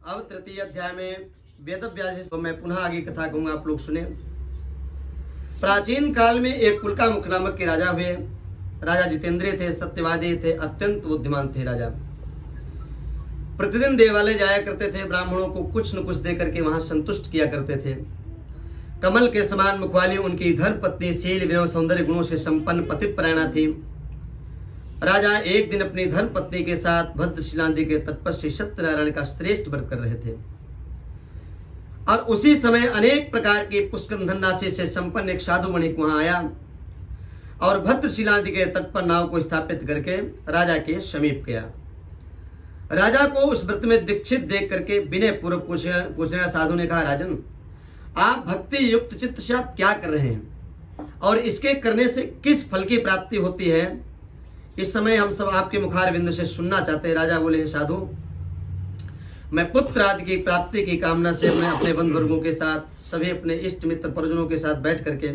अब तृतीय अध्याय में वेदव्यास जी, तो मैं पुनः आगे कथा कहूंगा, आप लोग सुने। प्राचीन काल में एक पुलकामुख नामक के राजा हुए। राजा जितेंद्रिय थे, सत्यवादी थे, अत्यंत बुद्धिमान थे। राजा प्रतिदिन देवालय जाया करते थे, ब्राह्मणों को कुछ न कुछ दे करके वहां संतुष्ट किया करते थे। कमल के समान मुख वाली उनकी धर्म पत्नी शील विनय सौंदर्य गुणों से संपन्न पतिपरायणा थी। राजा एक दिन अपनी धर्म पत्नी के साथ भद्रशिला नदी के तट पर श्री सत्यनारायण का श्रेष्ठ व्रत कर रहे थे और उसी समय अनेक प्रकार की पुष्कन धनराशि से संपन्न एक साधु वणिक वहां आया और भद्रशिला नदी के तट पर नाव को स्थापित करके राजा के समीप गया। राजा को उस व्रत में दीक्षित देख करके विनय पूर्वक पूछने साधु ने कहा, राजन, आप भक्ति युक्त चित्त से आप क्या कर रहे हैं और इसके करने से किस फल की प्राप्ति होती है, इस समय हम सब आपके मुखार बिंदु से सुनना चाहते हैं। राजा बोले, साधु, मैं पुत्र आदि की प्राप्ति की कामना से मैं अपने बंधु वर्गों के साथ, सभी अपने इष्ट मित्र परिजनों के साथ बैठ करके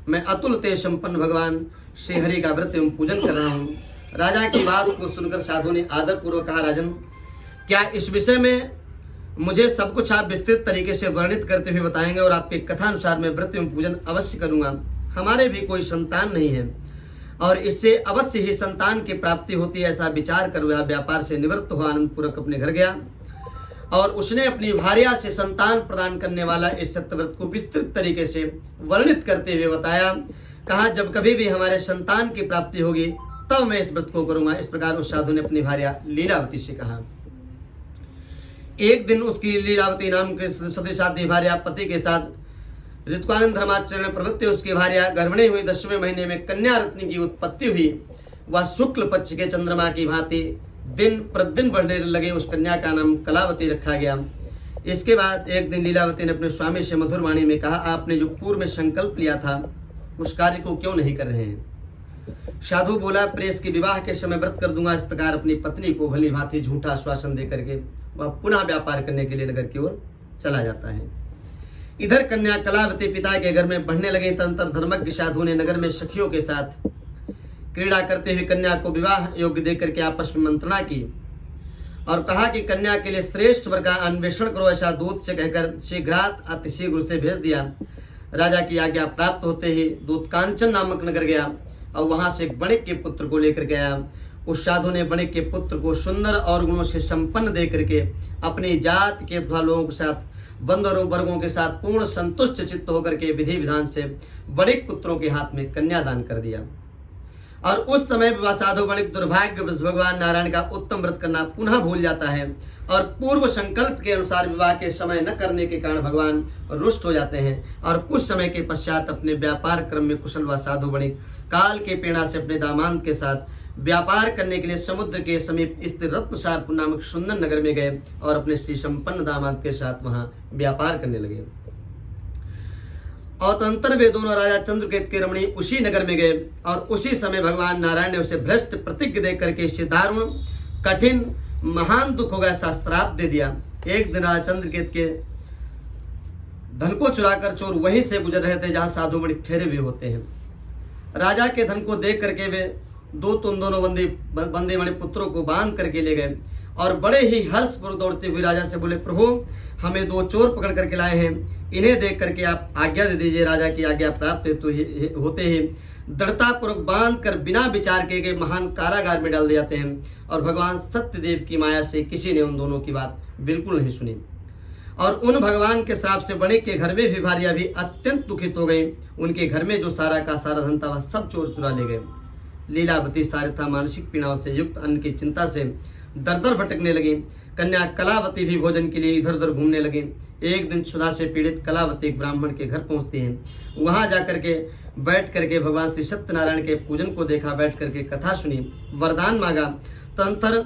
मैं अतुल तेज संपन्न भगवान श्री हरि का व्रत एवं पूजन कर रहा हूँ। राजा की बात को सुनकर साधु ने आदर पूर्वक कहा, राजन, क्या इस विषय में मुझे सब कुछ आप विस्तृत तरीके से वर्णित करते हुए बताएंगे और आपके कथा अनुसार मैं व्रत एवं पूजन अवश्य करूंगा। हमारे भी कोई संतान नहीं है और इससे अवश्य ही संतान की प्राप्ति होती है, ऐसा विचार कर वह व्यापार से निवृत्त हुआ आनंद पूर्वक अपने घर गया और उसने अपनी भार्या से संतान प्रदान करने वाला इस सत्यव्रत को विस्तृत तरीके से वर्णित करते हुए बताया। कहा, जब कभी भी हमारे संतान की प्राप्ति होगी तब मैं इस व्रत को करूंगा। इस प्रकार उस साधु ने अपनी भार्या लीलावती से कहा। एक दिन उसकी लीलावती नाम के सदस्यादी भार्या पति के साथ ऋतुकानंद धर्माचरण प्रवृत्ति उसकी भार्या गर्भिणी हुई। 10वें महीने में कन्या रत्न की उत्पत्ति हुई। वह शुक्ल पक्ष के चंद्रमा की भांति दिन प्रतिदिन बढ़ने लगे। उस कन्या का नाम कलावती रखा गया। इसके बाद एक दिन लीलावती ने अपने स्वामी से मधुर वाणी में कहा, आपने जो पूर्व में संकल्प लिया था उस कार्य को क्यों नहीं कर रहे हैं? साधु बोला, प्रेस के विवाह के समय व्रत कर दूंगा। इस प्रकार अपनी पत्नी को भली भांति झूठा आश्वासन दे करके वह पुनः व्यापार करने के लिए नगर की ओर चला जाता है। इधर कन्या कलावती पिता के घर में बढ़ने लगी। तंत्र धर्मज्ञ साधु ने नगर में सखियों के साथ क्रीड़ा करते हुए कन्या को विवाह योग्य देकर के आपस में मंत्रणा की और कहा कि कन्या के लिए श्रेष्ठ वर का अन्वेषण करो। ऐसा दूत से कहकर शीघ्रात अतिशीघ्र उसे भेज दिया। राजा की आज्ञा प्राप्त होते ही दूत कांचन नामक नगर गया और वहां से एक वणिक के पुत्र को लेकर गया। उस साधु ने वणिक के पुत्र को सुंदर और गुणों से संपन्न दे करके अपनी जात के लोगों के साथ बंधुओं वर्गों के साथ पूर्ण संतुष्ट चित्त होकर के विधि विधान से वणिक पुत्रों के हाथ में कन्यादान कर दिया। और उस समय वह साधु वणिक दुर्भाग्य भगवान नारायण का उत्तम व्रत करना पुनः भूल जाता है और पूर्व संकल्प के अनुसार विवाह के समय न करने के कारण भगवान रुष्ट हो जाते हैं और कुछ समय के पश्चात अपने व्यापार क्रम में कुशल व साधु वणिक काल के प्रेरणा से अपने दामाद के साथ व्यापार करने के लिए समुद्र के समीप स्थित रत्नसारपुर नामक सुंदर नगर में गए और अपने श्री संपन्न दामाद के साथ वहां व्यापार करने लगे। और तंत्र वे दोनों राजा चंद्रकेत के रमणी उसी नगर में गए और उसी समय भगवान नारायण ने उसे भ्रष्ट प्रतिज्ञा दे करके इससे दारुण कठिन महान दुख होगा ऐसा श्राप दे दिया। एक दिन राजा चंद्रकेत के धन को चुराकर चोर वहीं से गुजर रहे थे जहां साधु वणिक ठहरे हुए होते हैं। राजा के धन को देख करके वे दोनों बंदी बड़े पुत्रों को बांध करके ले गए और बड़े ही हर्षपूर्वक दौड़ते हुए राजा से बोले, प्रभु, हमें 2 चोर पकड़ करके लाए हैं, इन्हें देख करके आप आज्ञा दे दीजिए। राजा की आज्ञा प्राप्त होते ही दृढ़तापूर्वक बांध कर बिना विचार किए गए महान कारागार में डाल दिए जाते हैं। और भगवान सत्यदेव की माया से किसी ने उन दोनों की बात बिल्कुल नहीं सुनी और उन भगवान के श्राप से वणिक के घर में भी भार्या भी अत्यंत दुखित हो गई। उनके घर में जो सारा का सारा धन था वह सब चोर चुरा ले गए। लीलावती सारिता मानसिक पीड़ाओं से युक्त अन्न की चिंता से दर दर भटकने लगी। कन्या कलावती भी भोजन के लिए इधर उधर घूमने लगी। एक दिन क्षुधा से पीड़ित कलावती एक ब्राह्मण के घर पहुंचती है। वहां जाकर के बैठ करके भगवान श्री सत्यनारायण के पूजन को देखा, बैठ करके कथा सुनी, वरदान मांगा। तंत्र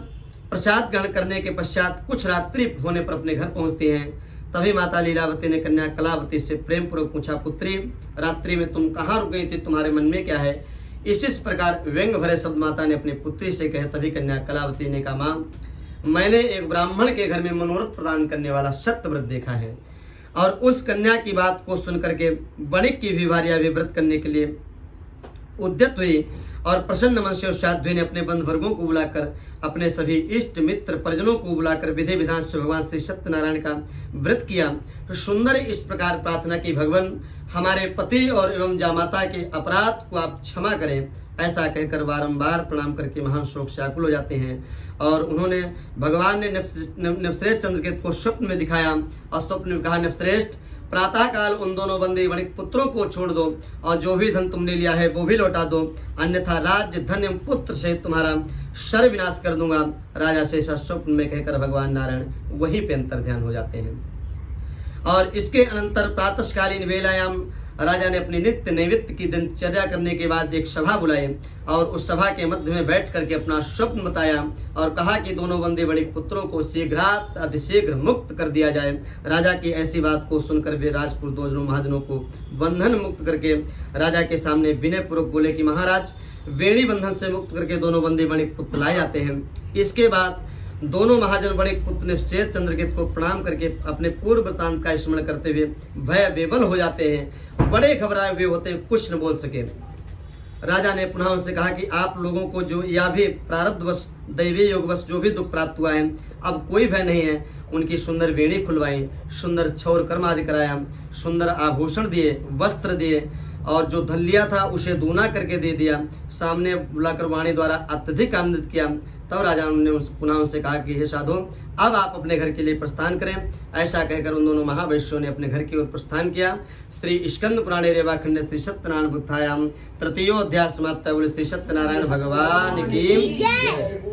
प्रसाद ग्रहण करने के पश्चात कुछ रात्रि होने पर अपने घर पहुंचती हैं। तभी माता लीलावती ने कन्या कलावती से प्रेम पूर्वक पूछा, पुत्री, रात्रि में तुम कहाँ रुक गई थी, तुम्हारे मन में क्या है? इस प्रकार व्यंग भरे शब्द माता ने अपनी पुत्री से कहे। तभी कन्या कलावती ने कहा, माँ, मैंने एक ब्राह्मण के घर में मनोरथ प्रदान करने वाला सत्य व्रत देखा है और उस कन्या की बात को सुनकर के वणिक की भी भार्या भी व्रत करने के लिए उद्यत हुई और प्रसन्न मन से उस साध्वी ने अपने बंधु वर्गों को बुलाकर, अपने सभी इष्ट मित्र परिजनों को बुलाकर विधि विधान से भगवान श्री सत्यनारायण का व्रत किया। तो सुंदर इस प्रकार प्रार्थना की, भगवान हमारे पति और एवं जामाता के अपराध को आप क्षमा करें। ऐसा कहकर बारंबार प्रणाम करके महान शोक से आकुल हो जाते हैं। और उन्होंने, भगवान ने नृपश्रेष्ठ चंद्रकेतु को स्वप्न में दिखाया और स्वप्न में कहा, नृपश्रेष्ठ प्रातः काल उन दोनों बंदी वणिक पुत्रों को छोड़ दो और जो भी धन तुमने लिया है वो भी लौटा दो, अन्यथा राज्य धन एवं पुत्र से तुम्हारा सर्वविनाश कर दूंगा। राजा से स्वप्न में कहकर भगवान नारायण वहीं पे अंतर ध्यान हो जाते हैं। और इसके अनंतर प्रातःकालीन वेलायाम राजा ने अपनी नित्य नैवेद्य की दिनचर्या करने के बाद एक सभा बुलाई और उस सभा के मध्य में बैठ करके अपना स्वप्न बताया और कहा कि दोनों बंदी बड़े पुत्रों को शीघ्रात अतिशीघ्र मुक्त कर दिया जाए। राजा की ऐसी बात को सुनकर वे राजपुर दोनों महाजनों को बंधन मुक्त करके राजा के सामने विनय पूर्वक बोले कि महाराज, वेणी बंधन से मुक्त करके दोनों बंदी बड़े पुत्र लाए जाते हैं। इसके बाद दोनों महाजन बड़े पुत्र ने श्वेत चंद्रकेतु को प्रणाम करके अपने पूर्व वृत्तांत का स्मरण करते हुए भय विवल हो जाते हैं, बड़े घबराए हुए होते हैं, कुछ न बोल सके। राजा ने पुनः उनसे कहा कि आप लोगों को जो या भी प्रारब्धवश दैवीय योगवश जो भी दुख प्राप्त हुआ है, अब कोई भय नहीं है। उनकी सुंदर वेणी खुलवाई, सुंदर क्षौर कर्म आदि कराया, सुंदर आभूषण दिए, वस्त्र दिए और जो धन लिया था उसे दूना करके दे दिया। सामने बुलाकर वाणी द्वारा अत्यधिक आनंदित किया। तब राजा ने पुनः उनसे कहा कि हे साधु, अब आप अपने घर के लिए प्रस्थान करें। ऐसा कहकर उन दोनों महावैश्यों ने अपने घर की ओर प्रस्थान किया। श्री स्कंद पुराणे रेवाखंड श्री सत्यनारायण बुद्धायाम तृतीयोध्याय समाप्त। श्री सत्यनारायण भगवान की